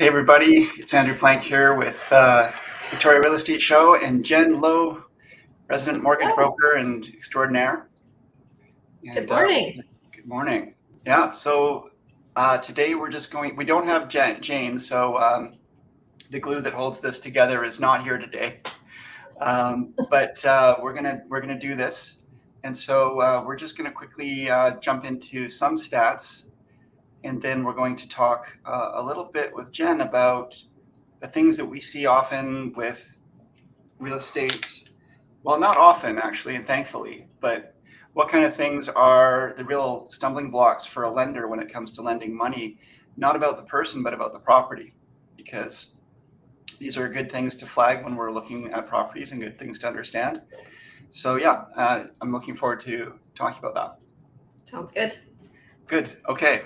Hey everybody, it's Andrew Plank here with Victoria Real Estate Show and Jen Lowe, resident mortgage broker and extraordinaire. Good morning. Good morning. Yeah, so today we don't have Jane, so the glue that holds this together is not here today. But we're gonna do this, and so we're just gonna quickly jump into some stats. And then we're going to talk a little bit with Jen about the things that we see often with real estate. Well, not often actually, and thankfully, but what kind of things are the real stumbling blocks for a lender when it comes to lending money, not about the person, but about the property, because these are good things to flag when we're looking at properties and good things to understand. So yeah, I'm looking forward to talking about that. Sounds good. Good, okay.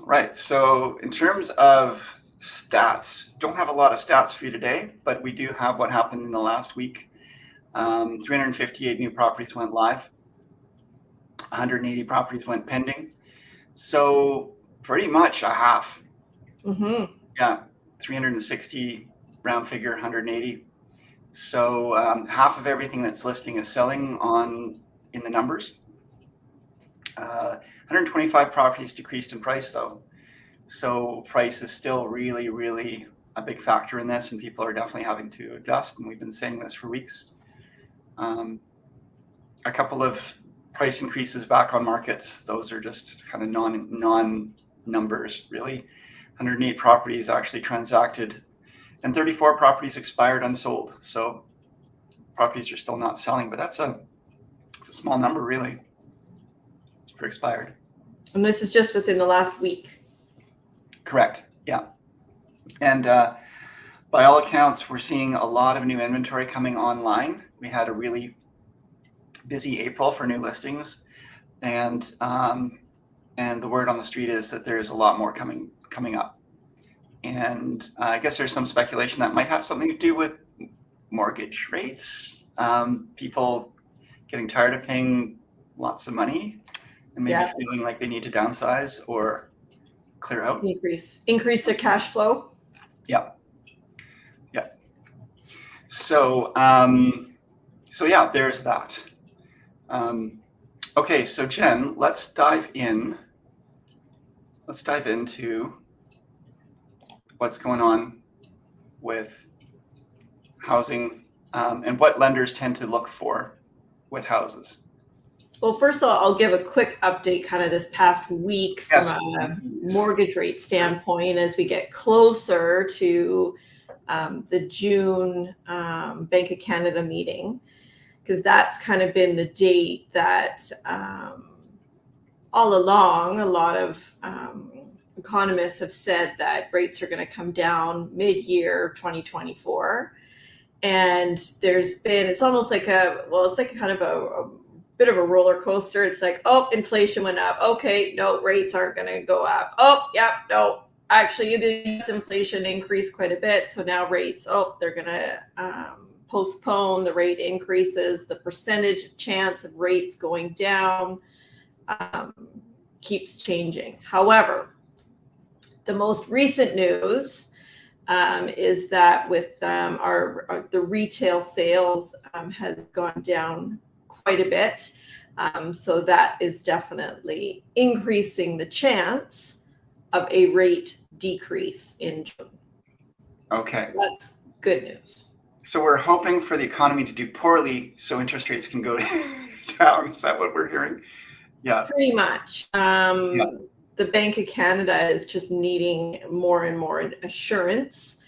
Right, so in terms of stats, don't have a lot of stats for you today, but we do have what happened in the last week. 358 new properties went live, 180 properties went pending. So pretty much a half. Mm-hmm. Yeah, 360 round figure, 180. So half of everything that's listing is selling in the numbers. 125 properties decreased in price though. So price is still really, really a big factor in this, and people are definitely having to adjust. And we've been saying this for weeks. A couple of price increases back on markets. Those are just kind of non numbers really. 108 properties actually transacted and 34 properties expired unsold. So properties are still not selling, but it's a small number really for expired. And this is just within the last week. Correct. Yeah. And by all accounts, we're seeing a lot of new inventory coming online. We had a really busy April for new listings, and the word on the street is that there's a lot more coming up. And I guess there's some speculation that might have something to do with mortgage rates. People getting tired of paying lots of money and maybe feeling like they need to downsize or clear out. Increase their cash flow. Yeah. So yeah, there's that. Okay, so Jen, let's dive into what's going on with housing and what lenders tend to look for with houses. Well, first of all, I'll give a quick update kind of this past week from a mortgage rate standpoint as we get closer to the June Bank of Canada meeting, because that's kind of been the date that all along a lot of economists have said that rates are going to come down mid-year 2024. And it's almost like it's like kind of a bit of a roller coaster. It's like, oh, inflation went up. Okay, no, rates aren't going to go up. Oh, yeah, no, actually, the inflation increased quite a bit. So now rates, they're going to postpone the rate increases. The percentage chance of rates going down keeps changing. However, the most recent news is that with the retail sales has gone down quite a bit. So that is definitely increasing the chance of a rate decrease in June. Okay. That's good news. So we're hoping for the economy to do poorly so interest rates can go down. Is that what we're hearing? Yeah. Pretty much. The Bank of Canada is just needing more and more assurance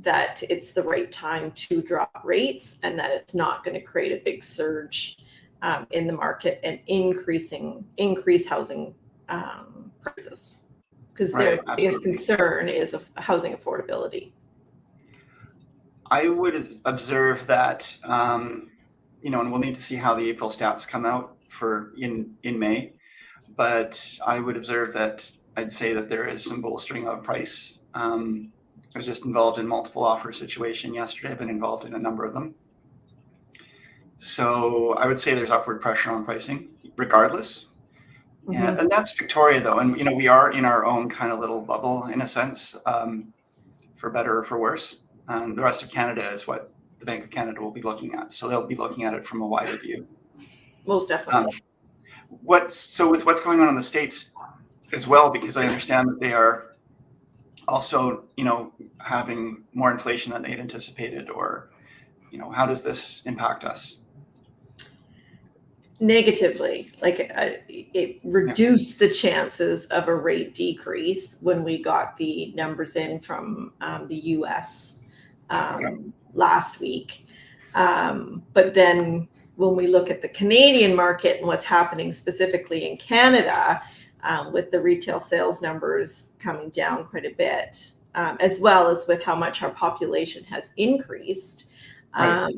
that it's the right time to drop rates and that it's not going to create a big surge in the market and increase housing prices, because their biggest concern is housing affordability. I would observe that, and we'll need to see how the April stats come out in May, but I would observe that I'd say that there is some bolstering of price. I was just involved in multiple offer situation yesterday. I've been involved in a number of them. So I would say there's upward pressure on pricing regardless. Yeah, Mhm. and that's Victoria though, and we are in our own kind of little bubble in a sense, for better or for worse. The rest of Canada is what the Bank of Canada will be looking at, so they'll be looking at it from a wider view. Most Um, definitely. with what's going on in the States as well, because I understand that they are also, having more inflation than they'd anticipated, or, how does this impact us? Negatively, like it Yeah. reduced the chances of a rate decrease when we got the numbers in from the US Okay. last week. But then when we look at the Canadian market and what's happening specifically in Canada, with the retail sales numbers coming down quite a bit, as well as with how much our population has increased, Right.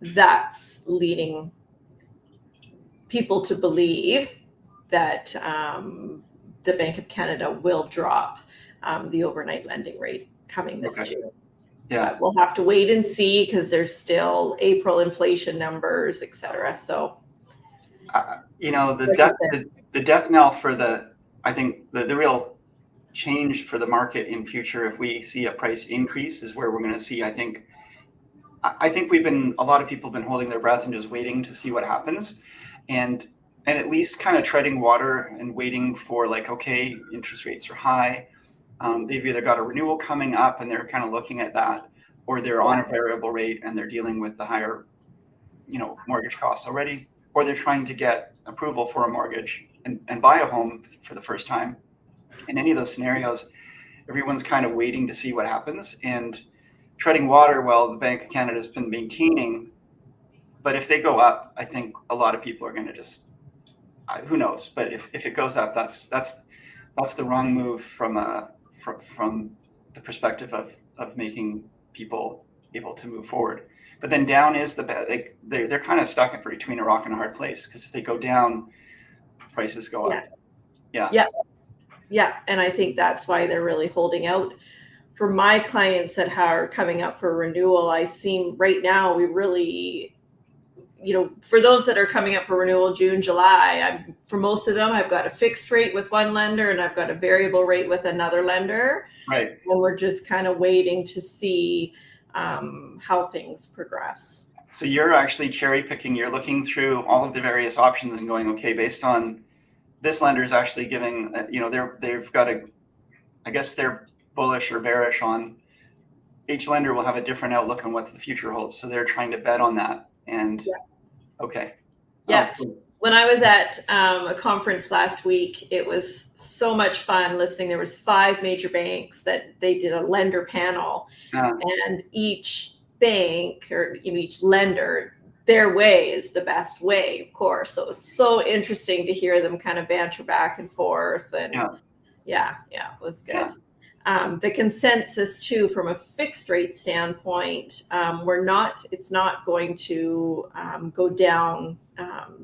that's leading people to believe that the Bank of Canada will drop the overnight lending rate coming this Okay. June. Yeah. But we'll have to wait and see because there's still April inflation numbers, et cetera. So, The like I death said, the death knell for I think the real change for the market in future, if we see a price increase, is where we're going to see. I think a lot of people have been holding their breath and just waiting to see what happens, and at least kind of treading water and waiting for, like, okay, interest rates are high. They've either got a renewal coming up and they're kind of looking at that, or they're on a variable rate and they're dealing with the higher, mortgage costs already, or they're trying to get approval for a mortgage and buy a home for the first time. In any of those scenarios, everyone's kind of waiting to see what happens and treading water while the Bank of Canada has been maintaining. But if they go up, I think a lot of people are going to just, who knows? But if it goes up, that's the wrong move from the perspective of making people able to move forward. But then down is the bad. They're kind of stuck between a rock and a hard place, because if they go down, prices go yeah, up. Yeah. yeah, yeah. And I think that's why they're really holding out. For my clients that are coming up for renewal, I seem right now we really, for those that are coming up for renewal June, July, for most of them, I've got a fixed rate with one lender and I've got a variable rate with another lender. Right. And we're just kind of waiting to see how things progress. So you're actually cherry picking. You're looking through all of the various options and going, okay, based on this lender is actually giving, they've got I guess they're bullish or bearish on, each lender will have a different outlook on what the future holds. So they're trying to bet on that. And okay. Yeah. Oh, cool. When I was at a conference last week, it was so much fun listening. There was 5 major banks that they did a lender panel, and each bank or each lender, their way is the best way, of course. So it was so interesting to hear them kind of banter back and forth, and yeah, it was good. Yeah. The consensus too, from a fixed rate standpoint, it's not going to go down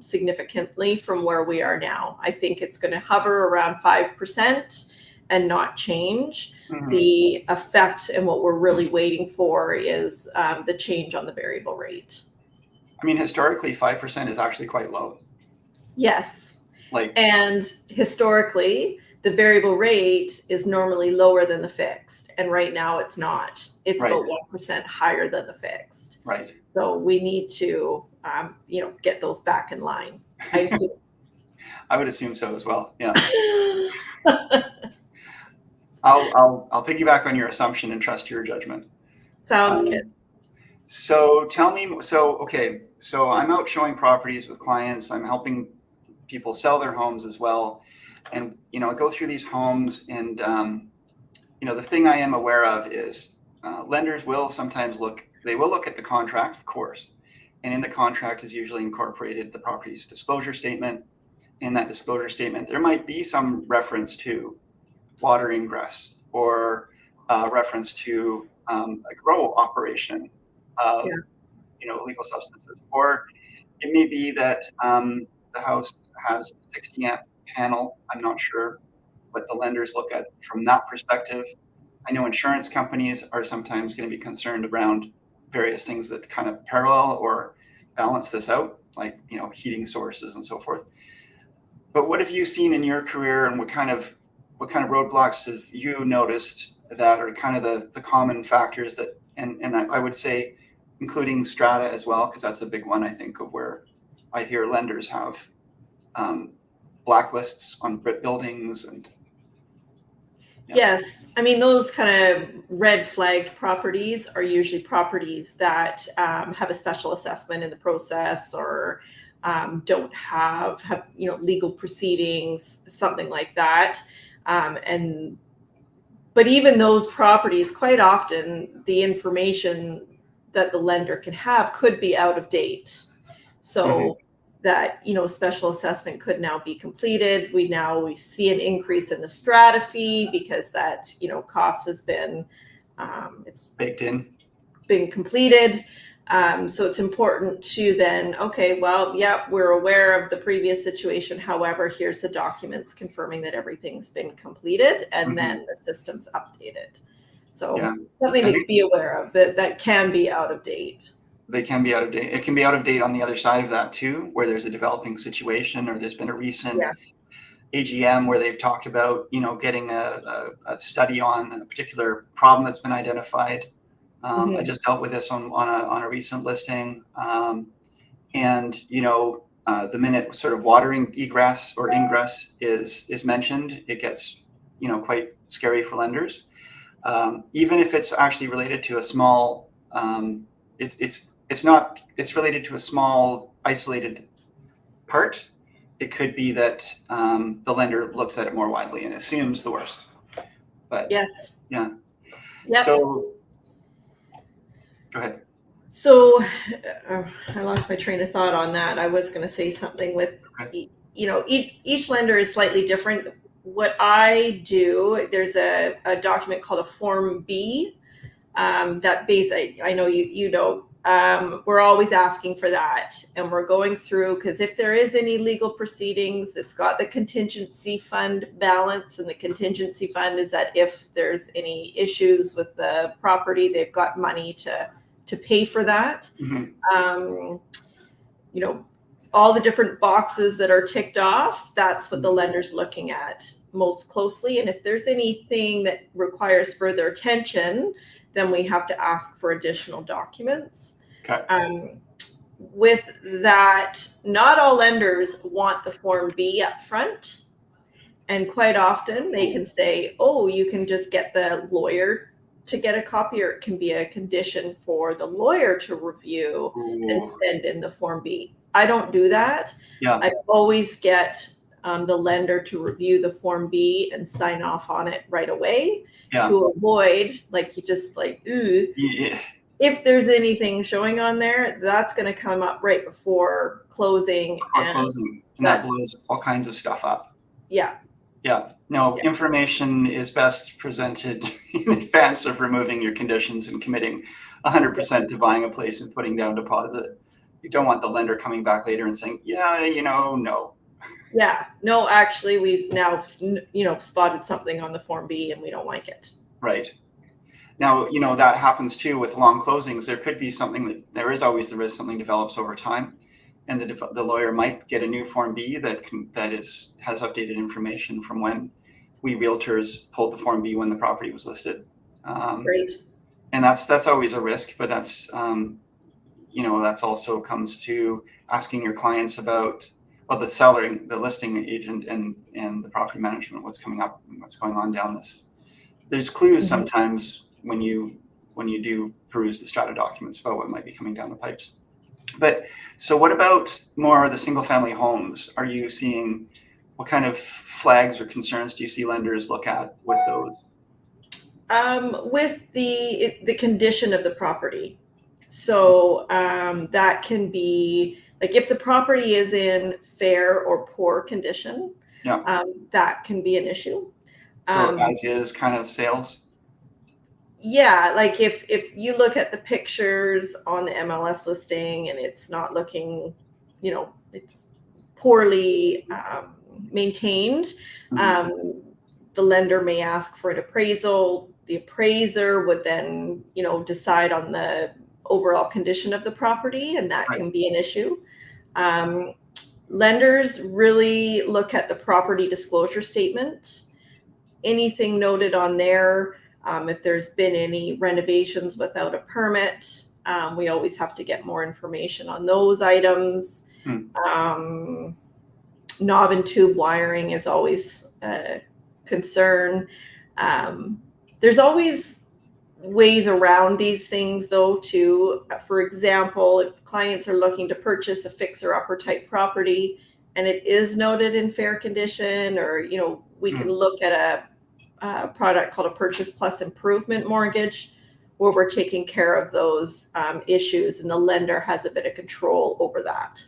significantly from where we are now. I think it's going to hover around 5% and not change. Mm-hmm. The effect and what we're really waiting for is the change on the variable rate. I mean, historically, 5% is actually quite low. Yes. And historically, the variable rate is normally lower than the fixed. And right now it's not. It's about 1% higher than the fixed. Right. So we need to, get those back in line, I assume. I would assume so as well. Yeah. I'll piggyback on your assumption and trust your judgment. Sounds good. So tell me, okay, so I'm out showing properties with clients. I'm helping people sell their homes as well. And, I go through these homes and, the thing I am aware of is lenders will sometimes look at the contract, of course. And in the contract is usually incorporated the property's disclosure statement. In that disclosure statement, there might be some reference to water ingress, or reference to a grow operation of illegal substances, or it may be that the house has a 60 amp panel. I'm not sure what the lenders look at from that perspective. I know insurance companies are sometimes going to be concerned around various things that kind of parallel or balance this out, like heating sources and so forth. But what have you seen in your career, and what kind of roadblocks have you noticed that are kind of the common factors that, and I would say including strata as well, because that's a big one, I think, of where I hear lenders have blacklists on buildings and yeah. Yes, I mean, those kind of red flagged properties are usually properties that have a special assessment in the process, or don't have legal proceedings, something like that. And but even those properties, quite often the information that the lender can have could be out of date. Mhm. So that special assessment could now be completed. We see an increase in the strata fee because that cost has been it's Baked in. been completed. So it's important to then, okay, well, yeah, we're aware of the previous situation. However, here's the documents confirming that everything's been completed, and then the system's updated. So Yeah, something I to think be aware of that can be out of date. they can be out of date. It can be out of date on the other side of that too, where there's a developing situation, or there's been a recent Yeah. AGM where they've talked about, getting a study on a particular problem that's been identified. I Mhm. just dealt with this on a recent listing, and the minute sort of watering egress or ingress is mentioned, it gets quite scary for lenders. Even if it's actually related to a small, it's not, it's related to a small isolated part. It could be that the lender looks at it more widely and assumes the worst. But Yes. yeah, Yep. so go ahead. So I lost my train of thought on that. I was going to say something with, Okay. each lender is slightly different. What I do, there's a document called a Form B that I know we're always asking for that, and we're going through, because if there is any legal proceedings, it's got the contingency fund balance, and the contingency fund is that if there's any issues with the property, they've got money to pay for that. Mhm. Um, all the different boxes that are ticked off, that's what the lender's looking at most closely. And if there's anything that requires further attention, then we have to ask for additional documents. Okay. With that, not all lenders want the Form B up front. And quite often they can say, oh, you can just get the lawyer to get a copy, or it can be a condition for the lawyer to review and send in the Form B. I don't do that. Yeah. I always get the lender to review the Form B and sign off on it right away, to avoid, Yeah. if there's anything showing on there, that's going to come up right before closing. Before closing, and that blows all kinds of stuff up. Yeah. Yeah. No, information is best presented in advance of removing your conditions and committing 100% to buying a place and putting down deposit. You don't want the lender coming back later and saying, yeah, no. Yeah. No, actually, we've now, spotted something on the Form B and we don't like it. Right. Now, that happens too with long closings. There could be there is always the risk something develops over time, and the lawyer might get a new Form B that has updated information from when we realtors pulled the Form B when the property was listed. Great. And that's always a risk, but that's that's also comes to asking your clients about, well, the seller, the listing agent, and the property management, what's coming up and what's going on down this. There's clues sometimes when you do peruse the strata documents about what might be coming down the pipes. But so what about more of the single family homes? Are you seeing, what kind of flags or concerns do you see lenders look at with those? With the condition of the property. So that can be like, if the property is in fair or poor condition, that can be an issue. So as is kind of sales? Yeah, like if you look at the pictures on the MLS listing and it's not looking, it's poorly maintained, the lender may ask for an appraisal. The appraiser would then, decide on the overall condition of the property, and that can be an issue. Lenders really look at the property disclosure statement. Anything noted on there, if there's been any renovations without a permit, we always have to get more information on those items. Knob and tube wiring is always a concern. There's always ways around these things though too. For example, if clients are looking to purchase a fixer-upper type property and it is noted in fair condition, or we can look at a product called a purchase plus improvement mortgage, where we're taking care of those issues, and the lender has a bit of control over that.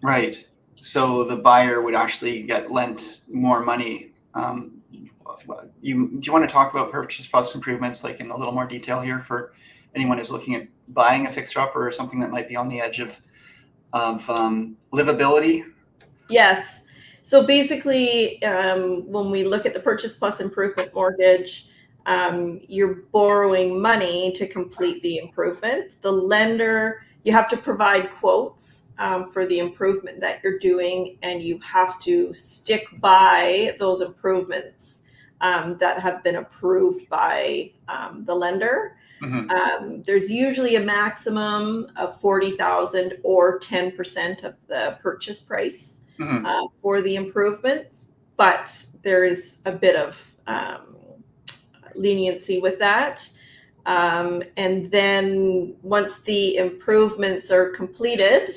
Right. So the buyer would actually get lent more money. Do you want to talk about purchase plus improvements, like in a little more detail here, for anyone who's looking at buying a fixer-upper or something that might be on the edge of livability? Yes. So basically, when we look at the purchase plus improvement mortgage, you're borrowing money to complete the improvement. The lender, you have to provide quotes for the improvement that you're doing, and you have to stick by those improvements that have been approved by the lender. There's usually a maximum of $40,000 or 10% of the purchase price for the improvements, but there's a bit of leniency with that. And then once the improvements are completed,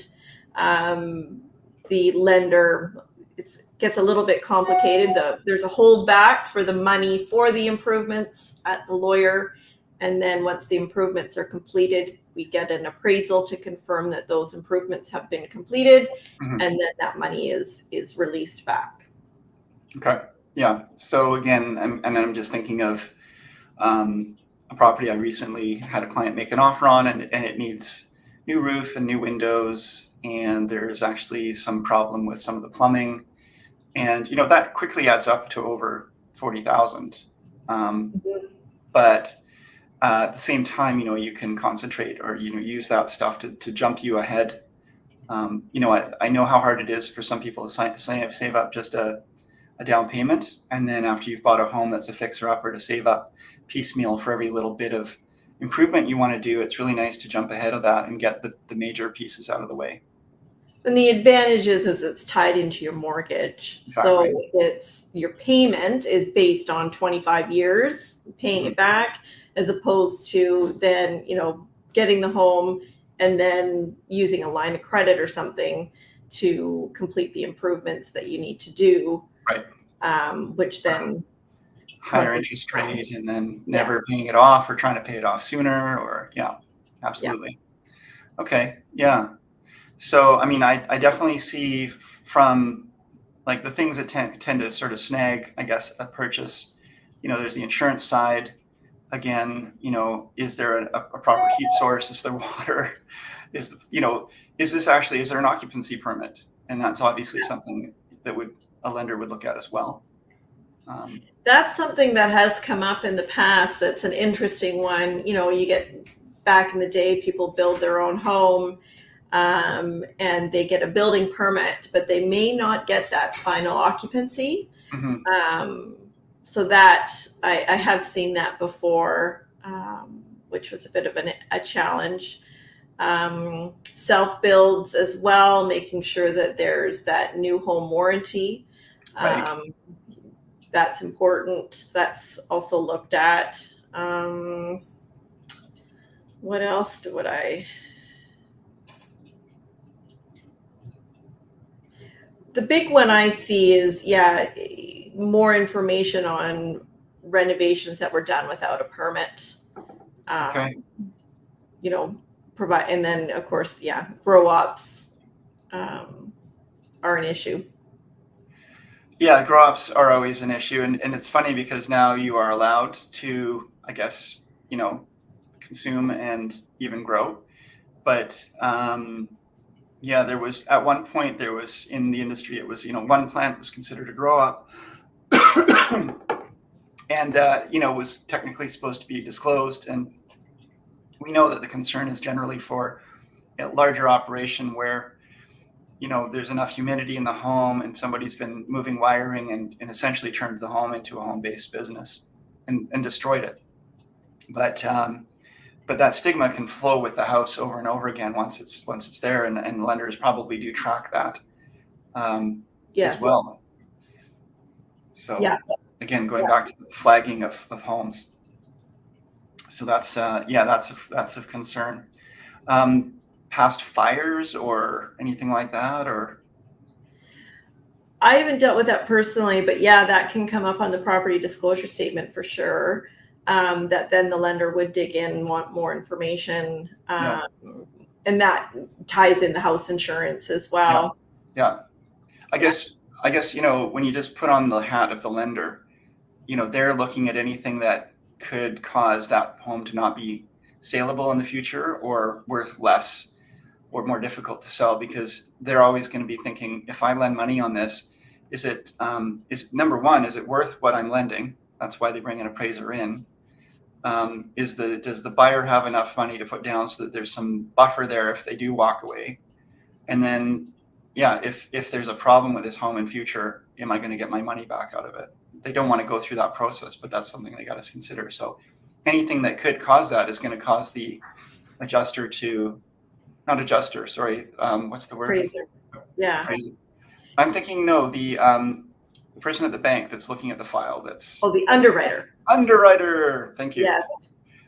the lender, it gets a little bit complicated. There's a holdback for the money for the improvements at the lawyer. And then once the improvements are completed, we get an appraisal to confirm that those improvements have been completed. And then that money is released back. Okay. Yeah. So again, I'm just thinking of a property I recently had a client make an offer on, and it needs new roof and new windows, and there's actually some problem with some of the plumbing, and that quickly adds up to over $40,000. But at the same time, you can concentrate or use that stuff to jump you ahead. I know how hard it is for some people to save up just a down payment, and then after you've bought a home that's a fixer-upper, to save up piecemeal for every little bit of improvement you want to do. It's really nice to jump ahead of that and get the major pieces out of the way. And the advantage is it's tied into your mortgage. Exactly. So it's your payment is based on 25 years paying it back, as opposed to then, getting the home and then using a line of credit or something to complete the improvements that you need to do. Right. Which then higher interest rate, and then never paying it off, or trying to pay it off sooner, or absolutely. Yeah. Okay. Yeah. So, I definitely see from like the things that tend to sort of snag, I guess, a purchase, there's the insurance side. Again, is there a proper heat source? Is there water? Is there an occupancy permit? And that's obviously something that a lender would look at as well. That's something that has come up in the past. That's an interesting one. You get back in the day, people build their own home and they get a building permit, but they may not get that final occupancy. So that I have seen that before, which was a bit of a challenge. Self builds as well, making sure that there's that new home warranty. Right. That's important. That's also looked at. What else would I? The big one I see is, more information on renovations that were done without a permit. Okay. Provide, and then of course, grow ups are an issue. Yeah, grow ups are always an issue, and it's funny because now you are allowed to, I guess, consume and even grow, but there was at one point in the industry, it was one plant was considered a grow up, and was technically supposed to be disclosed, and we know that the concern is generally for a larger operation where there's enough humidity in the home and somebody's been moving wiring and essentially turned the home into a home-based business and destroyed it. But that stigma can flow with the house over and over again once it's there, and lenders probably do track that as well. So again, going back to the flagging of homes. So that's of concern. Past fires or anything like that, or? I haven't dealt with that personally, but that can come up on the property disclosure statement for sure. That then the lender would dig in and want more information. And that ties in the house insurance as well. Yeah. I guess, when you just put on the hat of the lender, they're looking at anything that could cause that home to not be saleable in the future or worth less or more difficult to sell, because they're always going to be thinking, if I lend money on this, is number one, is it worth what I'm lending? That's why they bring an appraiser in. Does the buyer have enough money to put down so that there's some buffer there if they do walk away? And then, if there's a problem with this home in future, am I going to get my money back out of it? They don't want to go through that process, but that's something they got to consider. So anything that could cause that is going to cause the adjuster to, not adjuster, sorry, what's the word? Appraiser. Yeah. Appraiser. I'm thinking, no, the person at the bank that's looking at the file. The underwriter. Underwriter. Thank you. Yes.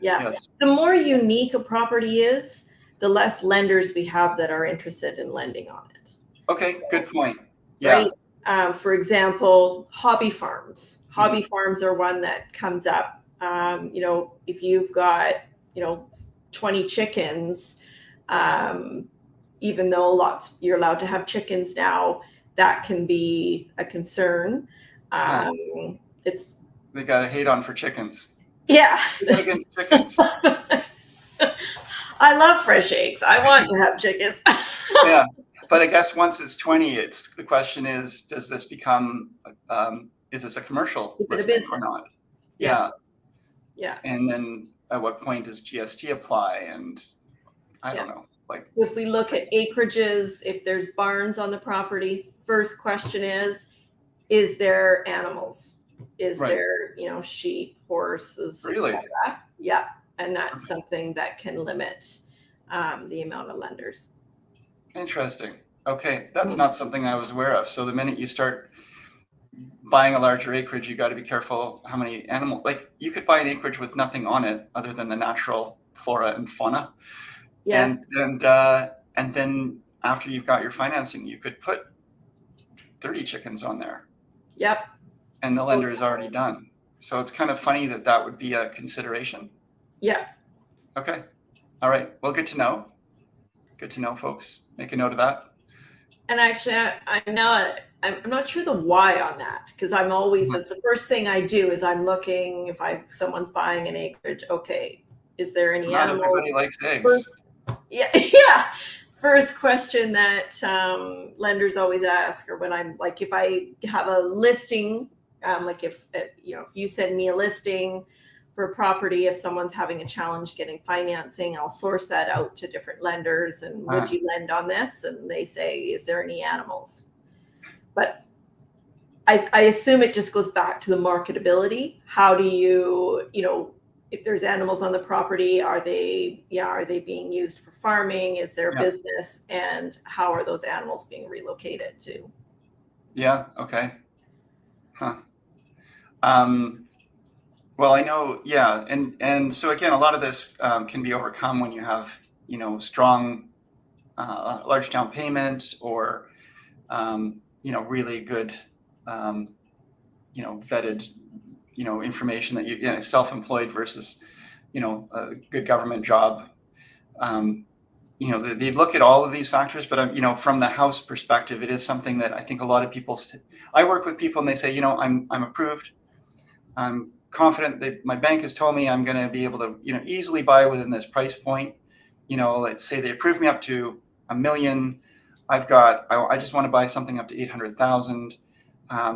Yeah. Yes. The more unique a property is, the less lenders we have that are interested in lending on it. Okay. Good point. Yeah. Right? For example, hobby farms. Hobby farms are one that comes up. If you've got, 20 chickens, even though you're allowed to have chickens now, that can be a concern. They got to hate on for chickens. Yeah. Against chickens. I love fresh eggs. I want to have chickens. Yeah. But I guess once it's 20, the question is, does this become, is this a commercial listing or not? Yeah. And then at what point does GST apply? And I don't know. If we look at acreages, if there's barns on the property, first question is there animals? Is there, sheep, horses, really? etc.? Yeah. And that's something that can limit the amount of lenders. Interesting. Okay. That's not something I was aware of. So the minute you start buying a larger acreage, you got to be careful how many animals, you could buy an acreage with nothing on it other than the natural flora and fauna. Yes. And then after you've got your financing, you could put 30 chickens on there. Yep. And the lender is already done. So it's kind of funny that would be a consideration. Yeah. Okay. All right. Well, good to know. Good to know, folks. Make a note of that. And actually, I know I'm not sure the why on that, because I'm always, that's the first thing I do is I'm looking, if someone's buying an acreage, okay, is there any animals? Not everybody likes eggs. First question that lenders always ask, or when I'm if I have a listing, if you send me a listing for a property, if someone's having a challenge getting financing, I'll source that out to different lenders and would you lend on this? And they say, is there any animals? But I assume it just goes back to the marketability. How do you, if there's animals on the property, are they being used for farming? Is there business? And how are those animals being relocated to? Yeah. Okay. Huh. Well, I know. Yeah. And so again, a lot of this can be overcome when you have, strong, large down payment or, really good, vetted, information that you self-employed versus, a good government job. They look at all of these factors, but from the house perspective, it is something that I think a lot of people. I work with people and they say, I'm approved. I'm confident that my bank has told me I'm going to be able to, easily buy within this price point. Let's say they approve me up to $1 million. I just want to buy something up to 800,000.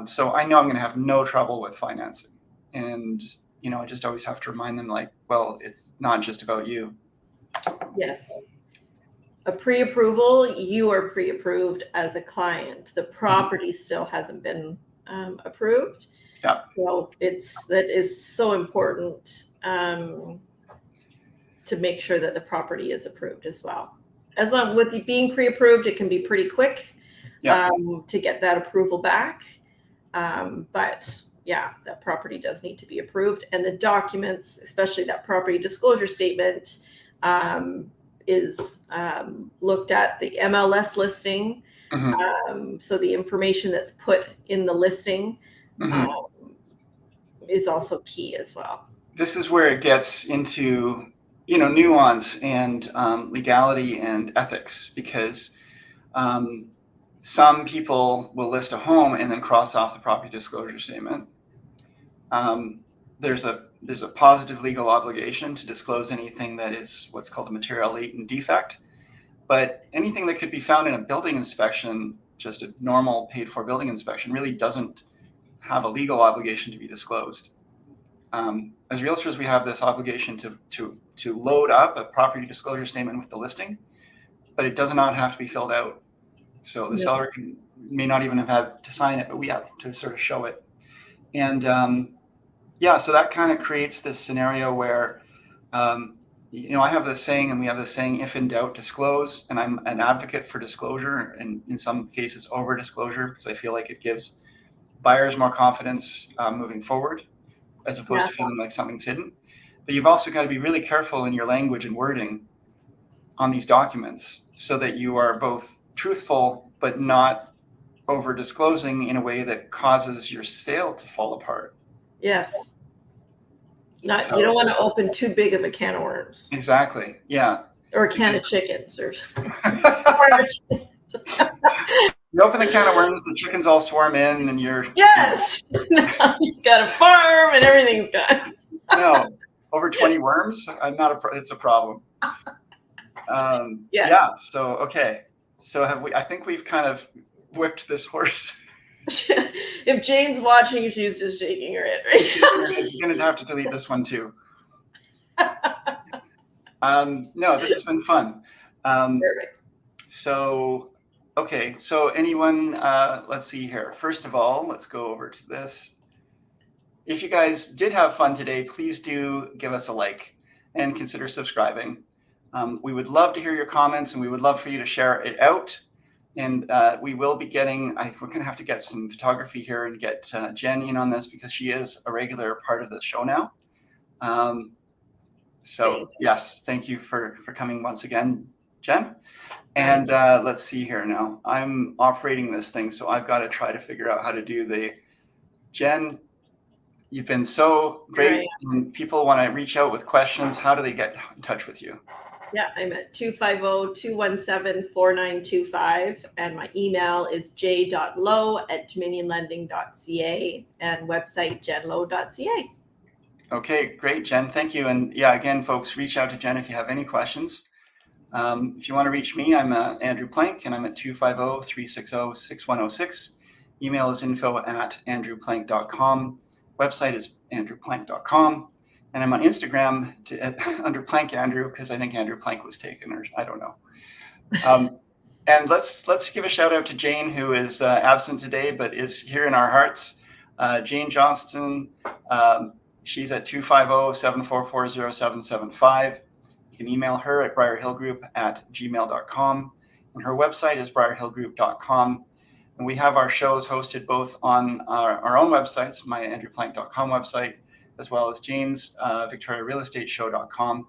So I know I'm going to have no trouble with financing. And, I just always have to remind them well, it's not just about you. Yes. a pre-approval, you are pre-approved as a client. The property still hasn't been approved. Yeah. So that is so important to make sure that the property is approved as well. As long with it being pre-approved, it can be pretty quick to get that approval back. But yeah, that property does need to be approved, and the documents, especially that property disclosure statement, is looked at the MLS listing. So the information that's put in the listing is also key as well. This is where it gets into, nuance and legality and ethics, because some people will list a home and then cross off the property disclosure statement. There's a positive legal obligation to disclose anything that is what's called a material latent defect, but anything that could be found in a building inspection, just a normal paid for building inspection, really doesn't have a legal obligation to be disclosed. As realtors, we have this obligation to load up a property disclosure statement with the listing, but it does not have to be filled out. So the seller may not even have had to sign it, but we have to sort of show it. And so that kind of creates this scenario where, I have this saying, and we have this saying, if in doubt, disclose. And I'm an advocate for disclosure, and in some cases over disclosure, because I feel like it gives buyers more confidence moving forward, as opposed to feeling like something's hidden. But you've also got to be really careful in your language and wording on these documents, so that you are both truthful but not over disclosing in a way that causes your sale to fall apart. Yes. You don't want to open too big of a can of worms. Exactly. Yeah. Or a can of chickens. Or you open the can of worms, the chickens all swarm in, and you're now you got a farm and everything's gone. No, over 20 worms. It's a problem. Yeah. So okay. So I think we've kind of whipped this horse. If Jane's watching, she's just shaking her head right now. You're gonna have to delete this one too. No, this has been fun. Perfect. So anyone, let's see here. First of all, let's go over to this. If you guys did have fun today, please do give us a like and consider subscribing. We would love to hear your comments, and we would love for you to share it out. And we will be getting, we're going to have to get some photography here and get Jen in on this, because she is a regular part of the show now. Yes, thank you for coming once again, Jen. And let's see here now. I'm operating this thing, so I've got to try to figure out how to do Jen, you've been so great. And people want to reach out with questions. How do they get in touch with you? Yeah, I'm at 250-217-4925, and my email is j.low@dominionlending.ca, and website jenlow.ca. Okay, great, Jen. Thank you. And yeah, again, folks, reach out to Jen if you have any questions. If you want to reach me, I'm Andrew Plank, and I'm at 250-360-6106. Email is info@andrewplank.com. Website is andrewplank.com. And I'm on Instagram under Plank Andrew, because I think Andrew Plank was taken, or I don't know. And let's give a shout out to Jane, who is absent today, but is here in our hearts. Jane Johnston, she's at 250-744-0775. You can email her at briarhillgroup@gmail.com. And her website is briarhillgroup.com. And we have our shows hosted both on our own websites, my andrewplank.com website, as well as Jane's VictoriaRealEstateShow.com.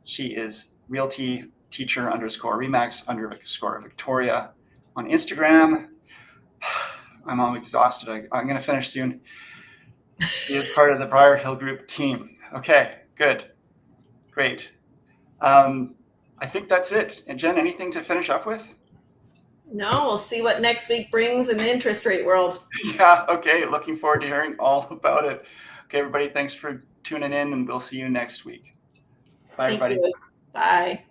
She is Realty Teacher _Remax _Victoria on Instagram. I'm all exhausted. I'm going to finish soon. She is part of the Briar Hill Group team. Okay, good. Great. I think that's it. And Jen, anything to finish up with? No, we'll see what next week brings in the interest rate world. Yeah, okay. Looking forward to hearing all about it. Okay, everybody, thanks for tuning in, and we'll see you next week. Bye, everybody. Bye.